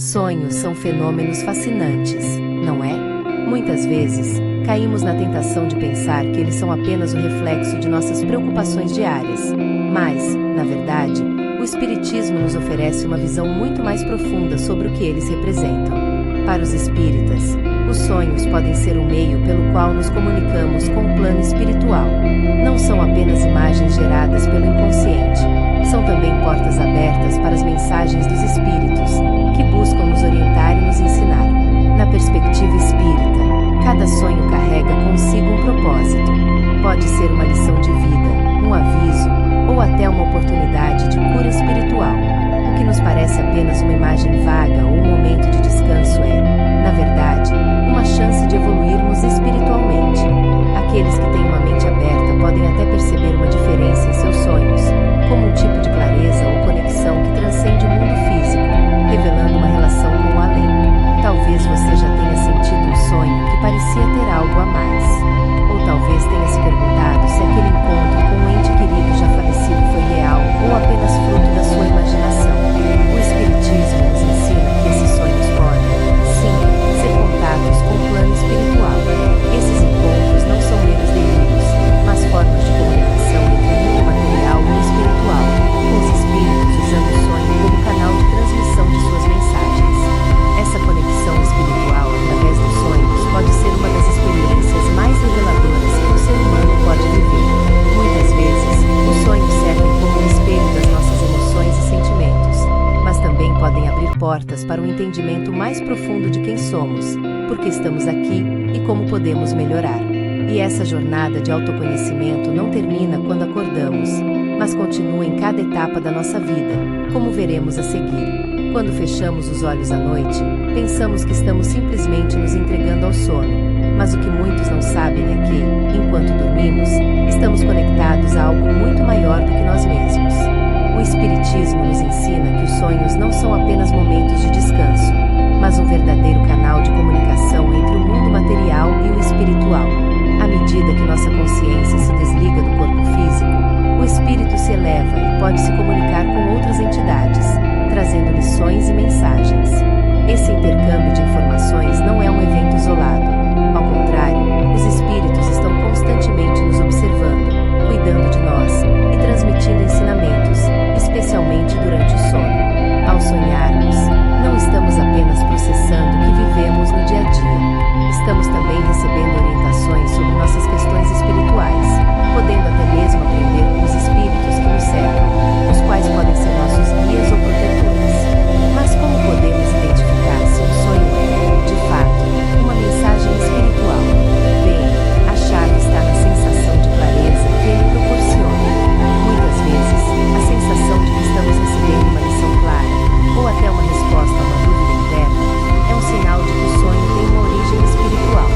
Sonhos são fenômenos fascinantes, não é? Muitas vezes, caímos na tentação de pensar que eles são apenas o reflexo de nossas preocupações diárias. Mas, na verdade, o Espiritismo nos oferece uma visão muito mais profunda sobre o que eles representam. Para os espíritas, os sonhos podem ser um meio pelo qual nos comunicamos com o plano espiritual. Não são apenas imagens geradas pelo inconsciente, são também portas abertas para as mensagens dos espíritos, que buscam nos orientar e nos ensinar. Na perspectiva espírita, cada sonho carrega consigo um propósito. Pode ser uma lição de vida, um aviso, ou até uma oportunidade de cura espiritual. O que nos parece apenas uma imagem vaga ou um momento de descanso é, na verdade, uma chance de evoluirmos espiritualmente. Aqueles que têm uma mente aberta podem até perceber uma diferença em seus sonhos, como um tipo de clareza ou conexão que transcende o mundo físico, revelando uma relação com o além. Talvez você já tenha sentido um sonho que parecia ter algo a mais. Ou talvez tenha se perguntado se aquele encontro com um ente querido já falecido foi real ou apenas fruto da sua imaginação. O Espiritismo nos ensina que esses sonhos podem, sim, ser contatos com o plano espiritual. Esses encontros não são meros delírios, mas formas de comunicação entre o mundo material e o espiritual, com os espíritos usando o sonho como canal de transmissão de suas mensagens. Essa conexão espiritual através dos sonhos pode ser uma das experiências mais reveladoras que o ser humano pode viver. Muitas vezes, os sonhos servem como um espelho das nossas emoções e sentimentos, mas também podem abrir portas para um entendimento mais profundo de quem somos, por que estamos aqui e como podemos melhorar. E essa jornada de autoconhecimento não termina quando acordamos, mas continua em cada etapa da nossa vida, como veremos a seguir. Quando fechamos os olhos à noite, pensamos que estamos simplesmente nos entregando ao sono. Mas o que muitos não sabem é que, enquanto dormimos, estamos conectados a algo muito maior do que nós mesmos. O Espiritismo nos ensina que os sonhos não são apenas momentos de descanso, mas um verdadeiro canal de comunicação entre o mundo material e o espiritual. À medida que nossa consciência se desliga do corpo físico, o espírito se eleva e pode se comunicar com outras entidades, trazendo lições e mensagens. Esse intercâmbio de informações não é um evento isolado. Ao contrário, os espíritos estão constantemente nos observando, cuidando de nós e transmitindo ensinamentos, especialmente durante o sono. Ao sonharmos, não estamos apenas processando o que vivemos no dia a dia. Estamos também recebendo orientações sobre nossas questões espirituais, podendo até mesmo aprender com os espíritos que nos cercam, os quais podem ser nossos guias ou protetores. Mas como podemos identificar se um sonho é, de fato, uma mensagem espiritual? Bem, a chave está na sensação de clareza que ele proporciona. Muitas vezes, a sensação de que estamos recebendo uma lição clara, ou até uma resposta a uma dúvida interna, é um sinal de que o sonho tem uma origem espiritual.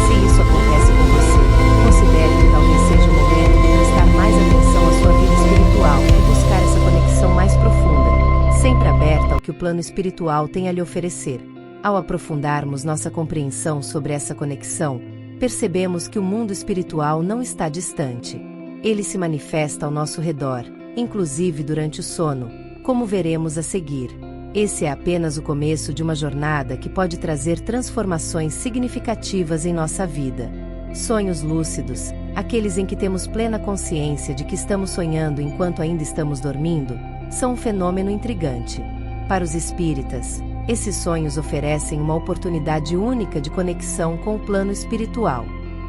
Se isso acontece com você, considere que talvez seja o momento de prestar mais atenção à sua vida espiritual e buscar essa conexão mais profunda, sempre aberta ao que o plano espiritual tem a lhe oferecer. Ao aprofundarmos nossa compreensão sobre essa conexão, percebemos que o mundo espiritual não está distante. Ele se manifesta ao nosso redor, inclusive durante o sono, como veremos a seguir. Esse é apenas o começo de uma jornada que pode trazer transformações significativas em nossa vida. Sonhos lúcidos, aqueles em que temos plena consciência de que estamos sonhando enquanto ainda estamos dormindo, são um fenômeno intrigante. Para os espíritas, esses sonhos oferecem uma oportunidade única de conexão com o plano espiritual.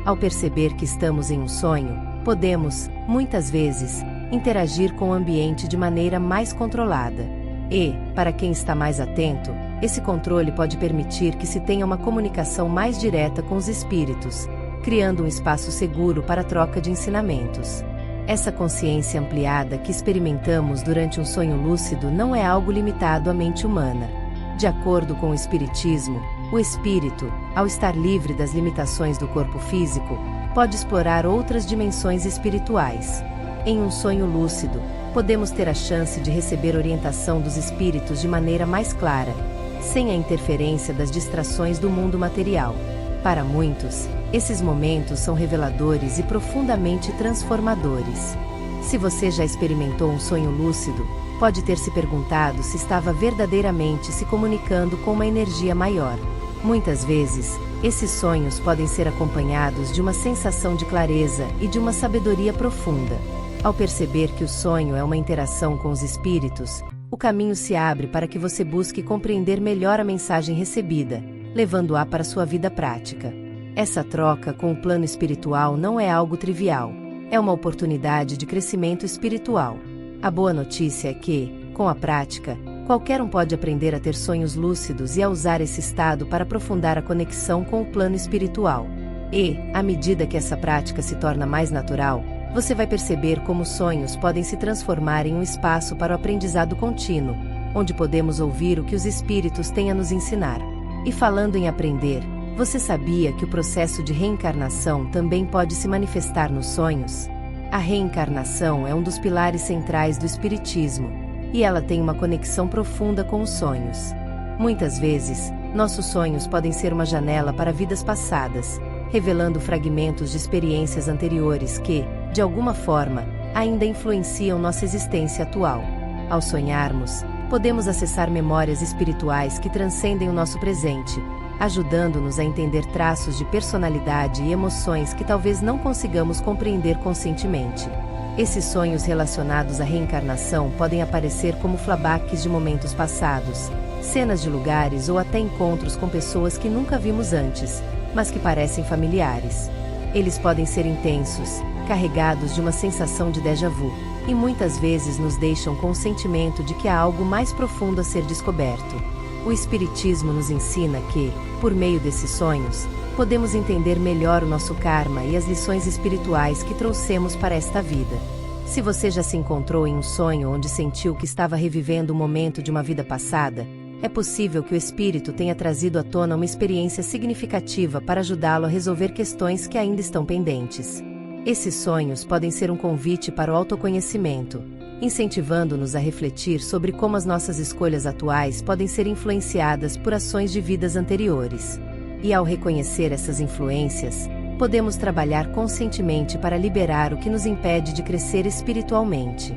Ao perceber que estamos em um sonho, podemos, muitas vezes, interagir com o ambiente de maneira mais controlada. E, para quem está mais atento, esse controle pode permitir que se tenha uma comunicação mais direta com os espíritos, criando um espaço seguro para a troca de ensinamentos. Essa consciência ampliada que experimentamos durante um sonho lúcido não é algo limitado à mente humana. De acordo com o Espiritismo, o espírito, ao estar livre das limitações do corpo físico, pode explorar outras dimensões espirituais. Em um sonho lúcido, podemos ter a chance de receber orientação dos espíritos de maneira mais clara, sem a interferência das distrações do mundo material. Para muitos, esses momentos são reveladores e profundamente transformadores. Se você já experimentou um sonho lúcido, pode ter se perguntado se estava verdadeiramente se comunicando com uma energia maior. Muitas vezes, esses sonhos podem ser acompanhados de uma sensação de clareza e de uma sabedoria profunda. Ao perceber que o sonho é uma interação com os espíritos, o caminho se abre para que você busque compreender melhor a mensagem recebida, levando-a para sua vida prática. Essa troca com o plano espiritual não é algo trivial, é uma oportunidade de crescimento espiritual. A boa notícia é que, com a prática, qualquer um pode aprender a ter sonhos lúcidos e a usar esse estado para aprofundar a conexão com o plano espiritual. E, à medida que essa prática se torna mais natural, você vai perceber como os sonhos podem se transformar em um espaço para o aprendizado contínuo, onde podemos ouvir o que os espíritos têm a nos ensinar. E falando em aprender, você sabia que o processo de reencarnação também pode se manifestar nos sonhos? A reencarnação é um dos pilares centrais do espiritismo, e ela tem uma conexão profunda com os sonhos. Muitas vezes, nossos sonhos podem ser uma janela para vidas passadas, revelando fragmentos de experiências anteriores que, de alguma forma, ainda influenciam nossa existência atual. Ao sonharmos, podemos acessar memórias espirituais que transcendem o nosso presente, ajudando-nos a entender traços de personalidade e emoções que talvez não consigamos compreender conscientemente. Esses sonhos relacionados à reencarnação podem aparecer como flashbacks de momentos passados, cenas de lugares ou até encontros com pessoas que nunca vimos antes, mas que parecem familiares. Eles podem ser intensos, carregados de uma sensação de déjà vu, e muitas vezes nos deixam com o sentimento de que há algo mais profundo a ser descoberto. O Espiritismo nos ensina que, por meio desses sonhos, podemos entender melhor o nosso karma e as lições espirituais que trouxemos para esta vida. Se você já se encontrou em um sonho onde sentiu que estava revivendo um momento de uma vida passada, é possível que o espírito tenha trazido à tona uma experiência significativa para ajudá-lo a resolver questões que ainda estão pendentes. Esses sonhos podem ser um convite para o autoconhecimento, incentivando-nos a refletir sobre como as nossas escolhas atuais podem ser influenciadas por ações de vidas anteriores. E ao reconhecer essas influências, podemos trabalhar conscientemente para liberar o que nos impede de crescer espiritualmente.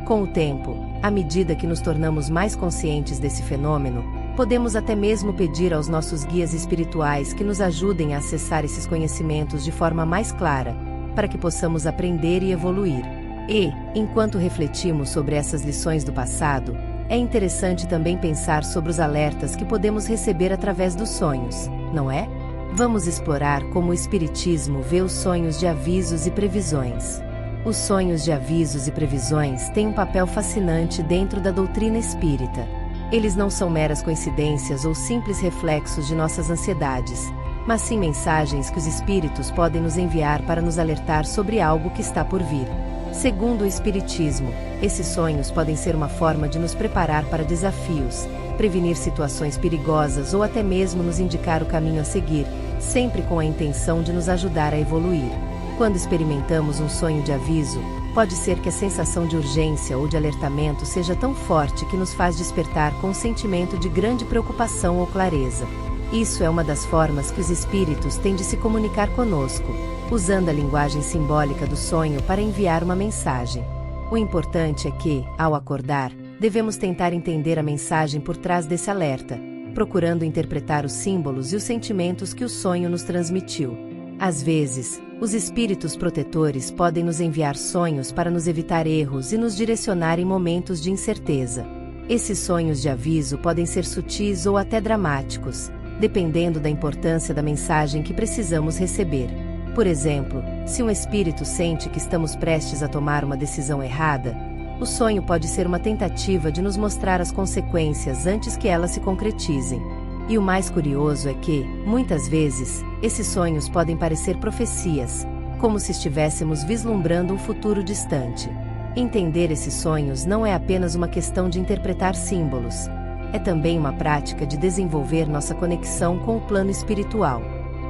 Com o tempo, à medida que nos tornamos mais conscientes desse fenômeno, podemos até mesmo pedir aos nossos guias espirituais que nos ajudem a acessar esses conhecimentos de forma mais clara, para que possamos aprender e evoluir. E, enquanto refletimos sobre essas lições do passado, é interessante também pensar sobre os alertas que podemos receber através dos sonhos, não é? Vamos explorar como o Espiritismo vê os sonhos de avisos e previsões. Os sonhos de avisos e previsões têm um papel fascinante dentro da doutrina espírita. Eles não são meras coincidências ou simples reflexos de nossas ansiedades, mas sim mensagens que os espíritos podem nos enviar para nos alertar sobre algo que está por vir. Segundo o Espiritismo, esses sonhos podem ser uma forma de nos preparar para desafios, prevenir situações perigosas ou até mesmo nos indicar o caminho a seguir, sempre com a intenção de nos ajudar a evoluir. Quando experimentamos um sonho de aviso, pode ser que a sensação de urgência ou de alertamento seja tão forte que nos faz despertar com um sentimento de grande preocupação ou clareza. Isso é uma das formas que os espíritos têm de se comunicar conosco, usando a linguagem simbólica do sonho para enviar uma mensagem. O importante é que, ao acordar, devemos tentar entender a mensagem por trás desse alerta, procurando interpretar os símbolos e os sentimentos que o sonho nos transmitiu. Às vezes, os espíritos protetores podem nos enviar sonhos para nos evitar erros e nos direcionar em momentos de incerteza. Esses sonhos de aviso podem ser sutis ou até dramáticos, dependendo da importância da mensagem que precisamos receber. Por exemplo, se um espírito sente que estamos prestes a tomar uma decisão errada, o sonho pode ser uma tentativa de nos mostrar as consequências antes que elas se concretizem. E o mais curioso é que, muitas vezes, esses sonhos podem parecer profecias, como se estivéssemos vislumbrando um futuro distante. Entender esses sonhos não é apenas uma questão de interpretar símbolos, é também uma prática de desenvolver nossa conexão com o plano espiritual.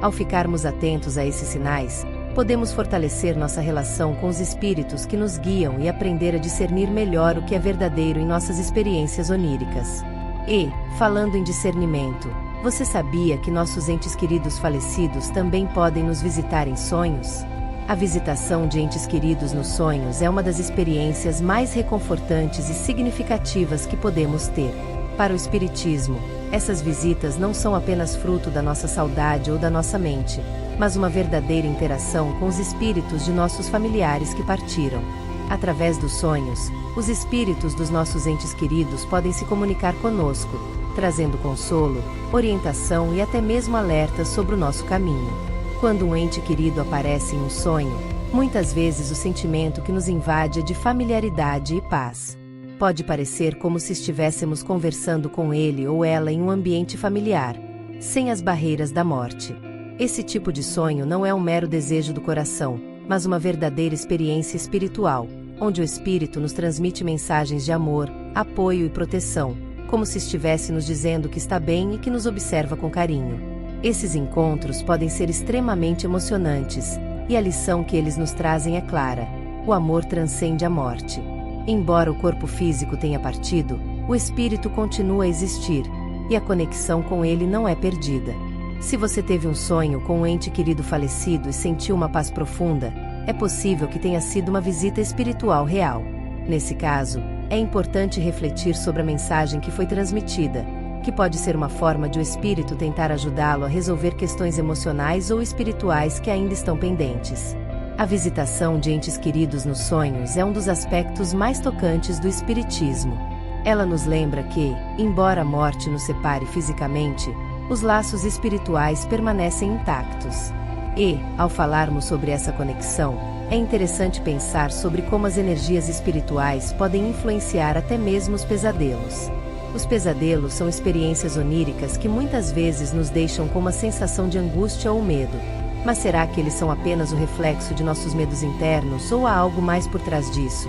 Ao ficarmos atentos a esses sinais, podemos fortalecer nossa relação com os espíritos que nos guiam e aprender a discernir melhor o que é verdadeiro em nossas experiências oníricas. E, falando em discernimento, você sabia que nossos entes queridos falecidos também podem nos visitar em sonhos? A visitação de entes queridos nos sonhos é uma das experiências mais reconfortantes e significativas que podemos ter. Para o Espiritismo, essas visitas não são apenas fruto da nossa saudade ou da nossa mente, mas uma verdadeira interação com os espíritos de nossos familiares que partiram. Através dos sonhos, os espíritos dos nossos entes queridos podem se comunicar conosco, trazendo consolo, orientação e até mesmo alertas sobre o nosso caminho. Quando um ente querido aparece em um sonho, muitas vezes o sentimento que nos invade é de familiaridade e paz. Pode parecer como se estivéssemos conversando com ele ou ela em um ambiente familiar, sem as barreiras da morte. Esse tipo de sonho não é um mero desejo do coração, mas uma verdadeira experiência espiritual, onde o espírito nos transmite mensagens de amor, apoio e proteção, como se estivesse nos dizendo que está bem e que nos observa com carinho. Esses encontros podem ser extremamente emocionantes, e a lição que eles nos trazem é clara: o amor transcende a morte. Embora o corpo físico tenha partido, o espírito continua a existir, e a conexão com ele não é perdida. Se você teve um sonho com um ente querido falecido e sentiu uma paz profunda, é possível que tenha sido uma visita espiritual real. Nesse caso, é importante refletir sobre a mensagem que foi transmitida, que pode ser uma forma de o espírito tentar ajudá-lo a resolver questões emocionais ou espirituais que ainda estão pendentes. A visitação de entes queridos nos sonhos é um dos aspectos mais tocantes do espiritismo. Ela nos lembra que, embora a morte nos separe fisicamente, os laços espirituais permanecem intactos. E, ao falarmos sobre essa conexão, é interessante pensar sobre como as energias espirituais podem influenciar até mesmo os pesadelos. Os pesadelos são experiências oníricas que muitas vezes nos deixam com uma sensação de angústia ou medo. Mas será que eles são apenas o reflexo de nossos medos internos ou há algo mais por trás disso?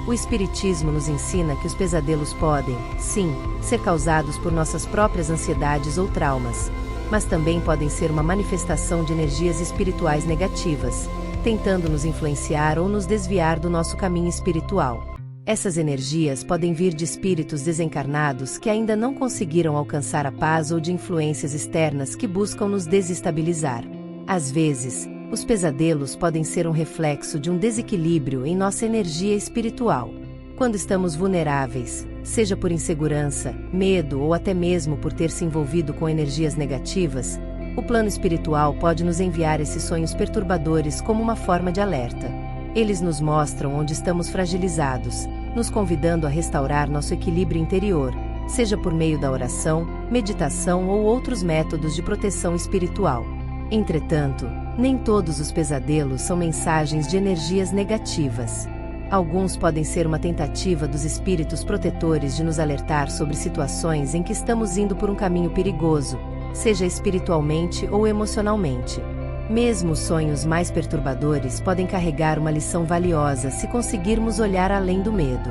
O Espiritismo nos ensina que os pesadelos podem, sim, ser causados por nossas próprias ansiedades ou traumas, mas também podem ser uma manifestação de energias espirituais negativas, tentando nos influenciar ou nos desviar do nosso caminho espiritual. Essas energias podem vir de espíritos desencarnados que ainda não conseguiram alcançar a paz ou de influências externas que buscam nos desestabilizar. Às vezes, os pesadelos podem ser um reflexo de um desequilíbrio em nossa energia espiritual. Quando estamos vulneráveis, seja por insegurança, medo ou até mesmo por ter se envolvido com energias negativas, o plano espiritual pode nos enviar esses sonhos perturbadores como uma forma de alerta. Eles nos mostram onde estamos fragilizados, nos convidando a restaurar nosso equilíbrio interior, seja por meio da oração, meditação ou outros métodos de proteção espiritual. Entretanto, nem todos os pesadelos são mensagens de energias negativas. Alguns podem ser uma tentativa dos espíritos protetores de nos alertar sobre situações em que estamos indo por um caminho perigoso, seja espiritualmente ou emocionalmente. Mesmo os sonhos mais perturbadores podem carregar uma lição valiosa se conseguirmos olhar além do medo.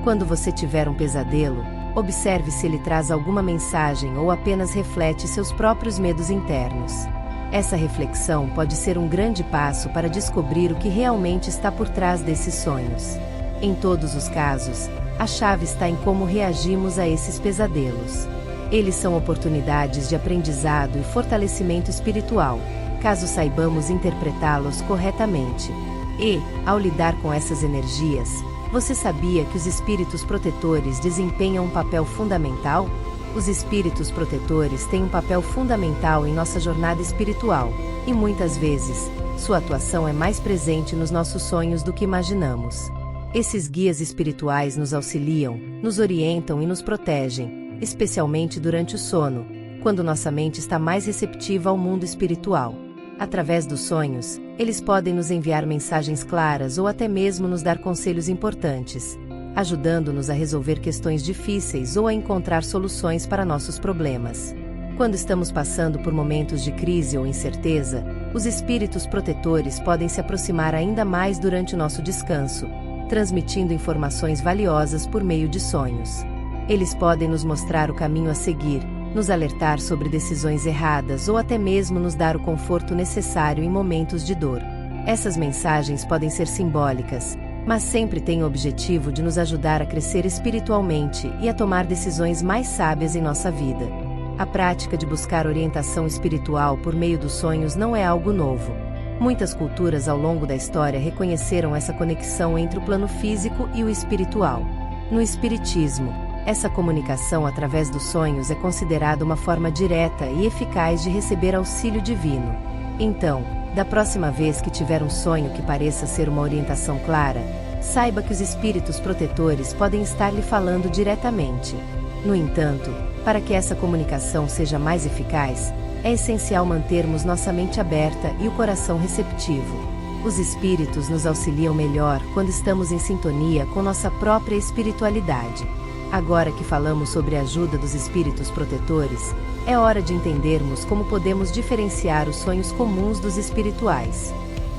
Quando você tiver um pesadelo, observe se ele traz alguma mensagem ou apenas reflete seus próprios medos internos. Essa reflexão pode ser um grande passo para descobrir o que realmente está por trás desses sonhos. Em todos os casos, a chave está em como reagimos a esses pesadelos. Eles são oportunidades de aprendizado e fortalecimento espiritual, caso saibamos interpretá-los corretamente. E, ao lidar com essas energias, você sabia que os espíritos protetores desempenham um papel fundamental? Os espíritos protetores têm um papel fundamental em nossa jornada espiritual, e muitas vezes, sua atuação é mais presente nos nossos sonhos do que imaginamos. Esses guias espirituais nos auxiliam, nos orientam e nos protegem, especialmente durante o sono, quando nossa mente está mais receptiva ao mundo espiritual. Através dos sonhos, eles podem nos enviar mensagens claras ou até mesmo nos dar conselhos importantes, ajudando-nos a resolver questões difíceis ou a encontrar soluções para nossos problemas. Quando estamos passando por momentos de crise ou incerteza, os espíritos protetores podem se aproximar ainda mais durante o nosso descanso, transmitindo informações valiosas por meio de sonhos. Eles podem nos mostrar o caminho a seguir, nos alertar sobre decisões erradas ou até mesmo nos dar o conforto necessário em momentos de dor. Essas mensagens podem ser simbólicas, mas sempre têm o objetivo de nos ajudar a crescer espiritualmente e a tomar decisões mais sábias em nossa vida. A prática de buscar orientação espiritual por meio dos sonhos não é algo novo. Muitas culturas ao longo da história reconheceram essa conexão entre o plano físico e o espiritual. No espiritismo, essa comunicação através dos sonhos é considerada uma forma direta e eficaz de receber auxílio divino. Então, da próxima vez que tiver um sonho que pareça ser uma orientação clara, saiba que os espíritos protetores podem estar lhe falando diretamente. No entanto, para que essa comunicação seja mais eficaz, é essencial mantermos nossa mente aberta e o coração receptivo. Os espíritos nos auxiliam melhor quando estamos em sintonia com nossa própria espiritualidade. Agora que falamos sobre a ajuda dos espíritos protetores, é hora de entendermos como podemos diferenciar os sonhos comuns dos espirituais.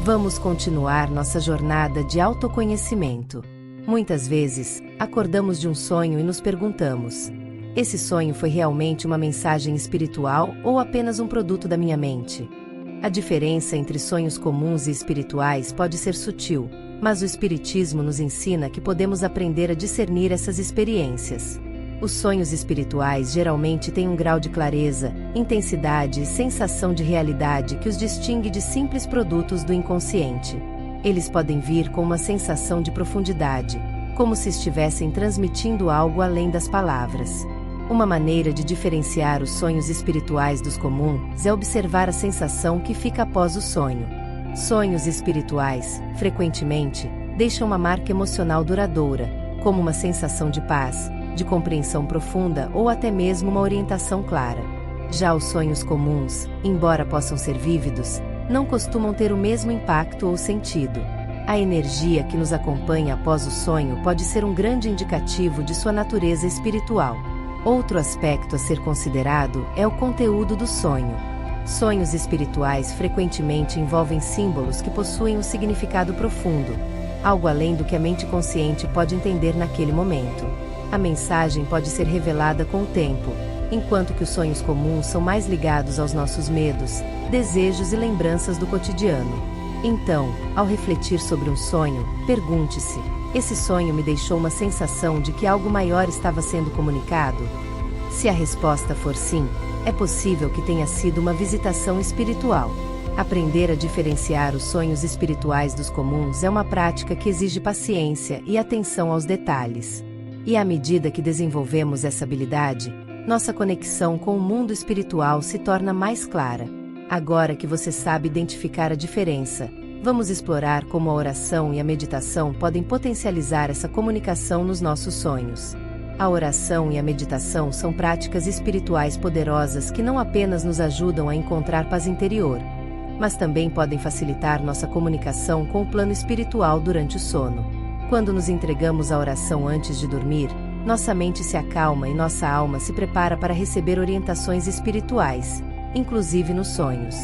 Vamos continuar nossa jornada de autoconhecimento. Muitas vezes, acordamos de um sonho e nos perguntamos: esse sonho foi realmente uma mensagem espiritual ou apenas um produto da minha mente? A diferença entre sonhos comuns e espirituais pode ser sutil, mas o Espiritismo nos ensina que podemos aprender a discernir essas experiências. Os sonhos espirituais geralmente têm um grau de clareza, intensidade e sensação de realidade que os distingue de simples produtos do inconsciente. Eles podem vir com uma sensação de profundidade, como se estivessem transmitindo algo além das palavras. Uma maneira de diferenciar os sonhos espirituais dos comuns é observar a sensação que fica após o sonho. Sonhos espirituais, frequentemente, deixam uma marca emocional duradoura, como uma sensação de paz, de compreensão profunda ou até mesmo uma orientação clara. Já os sonhos comuns, embora possam ser vívidos, não costumam ter o mesmo impacto ou sentido. A energia que nos acompanha após o sonho pode ser um grande indicativo de sua natureza espiritual. Outro aspecto a ser considerado é o conteúdo do sonho. Sonhos espirituais frequentemente envolvem símbolos que possuem um significado profundo, algo além do que a mente consciente pode entender naquele momento. A mensagem pode ser revelada com o tempo, enquanto que os sonhos comuns são mais ligados aos nossos medos, desejos e lembranças do cotidiano. Então, ao refletir sobre um sonho, pergunte-se: esse sonho me deixou uma sensação de que algo maior estava sendo comunicado? Se a resposta for sim, é possível que tenha sido uma visitação espiritual. Aprender a diferenciar os sonhos espirituais dos comuns é uma prática que exige paciência e atenção aos detalhes. E à medida que desenvolvemos essa habilidade, nossa conexão com o mundo espiritual se torna mais clara. Agora que você sabe identificar a diferença, vamos explorar como a oração e a meditação podem potencializar essa comunicação nos nossos sonhos. A oração e a meditação são práticas espirituais poderosas que não apenas nos ajudam a encontrar paz interior, mas também podem facilitar nossa comunicação com o plano espiritual durante o sono. Quando nos entregamos à oração antes de dormir, nossa mente se acalma e nossa alma se prepara para receber orientações espirituais, inclusive nos sonhos.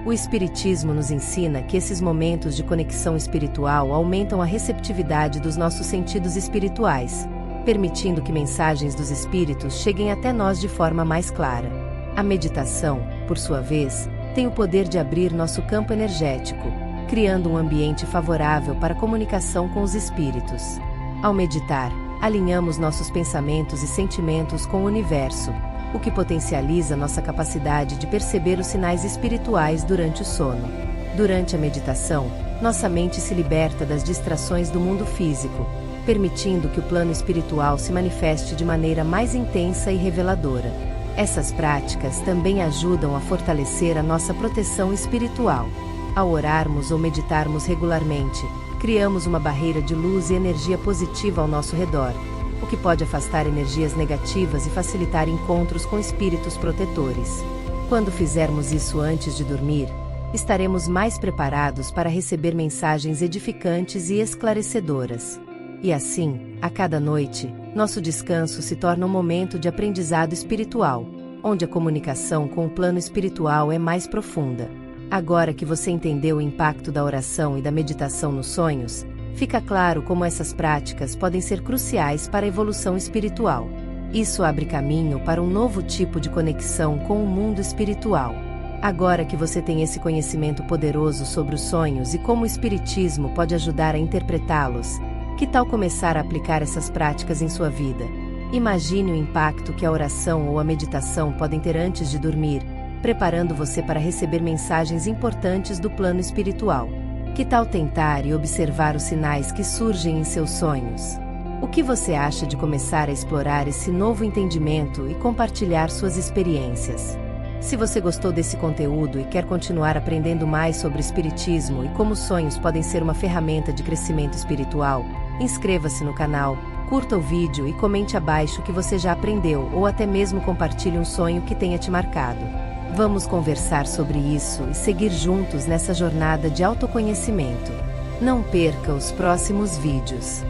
O Espiritismo nos ensina que esses momentos de conexão espiritual aumentam a receptividade dos nossos sentidos espirituais, permitindo que mensagens dos espíritos cheguem até nós de forma mais clara. A meditação, por sua vez, tem o poder de abrir nosso campo energético, criando um ambiente favorável para a comunicação com os espíritos. Ao meditar, alinhamos nossos pensamentos e sentimentos com o universo, o que potencializa nossa capacidade de perceber os sinais espirituais durante o sono. Durante a meditação, nossa mente se liberta das distrações do mundo físico, permitindo que o plano espiritual se manifeste de maneira mais intensa e reveladora. Essas práticas também ajudam a fortalecer a nossa proteção espiritual. Ao orarmos ou meditarmos regularmente, criamos uma barreira de luz e energia positiva ao nosso redor, o que pode afastar energias negativas e facilitar encontros com espíritos protetores. Quando fizermos isso antes de dormir, estaremos mais preparados para receber mensagens edificantes e esclarecedoras. E assim, a cada noite, nosso descanso se torna um momento de aprendizado espiritual, onde a comunicação com o plano espiritual é mais profunda. Agora que você entendeu o impacto da oração e da meditação nos sonhos, fica claro como essas práticas podem ser cruciais para a evolução espiritual. Isso abre caminho para um novo tipo de conexão com o mundo espiritual. Agora que você tem esse conhecimento poderoso sobre os sonhos e como o Espiritismo pode ajudar a interpretá-los, que tal começar a aplicar essas práticas em sua vida? Imagine o impacto que a oração ou a meditação podem ter antes de dormir, preparando você para receber mensagens importantes do plano espiritual. Que tal tentar e observar os sinais que surgem em seus sonhos? O que você acha de começar a explorar esse novo entendimento e compartilhar suas experiências? Se você gostou desse conteúdo e quer continuar aprendendo mais sobre espiritismo e como sonhos podem ser uma ferramenta de crescimento espiritual, inscreva-se no canal, curta o vídeo e comente abaixo o que você já aprendeu ou até mesmo compartilhe um sonho que tenha te marcado. Vamos conversar sobre isso e seguir juntos nessa jornada de autoconhecimento. Não perca os próximos vídeos.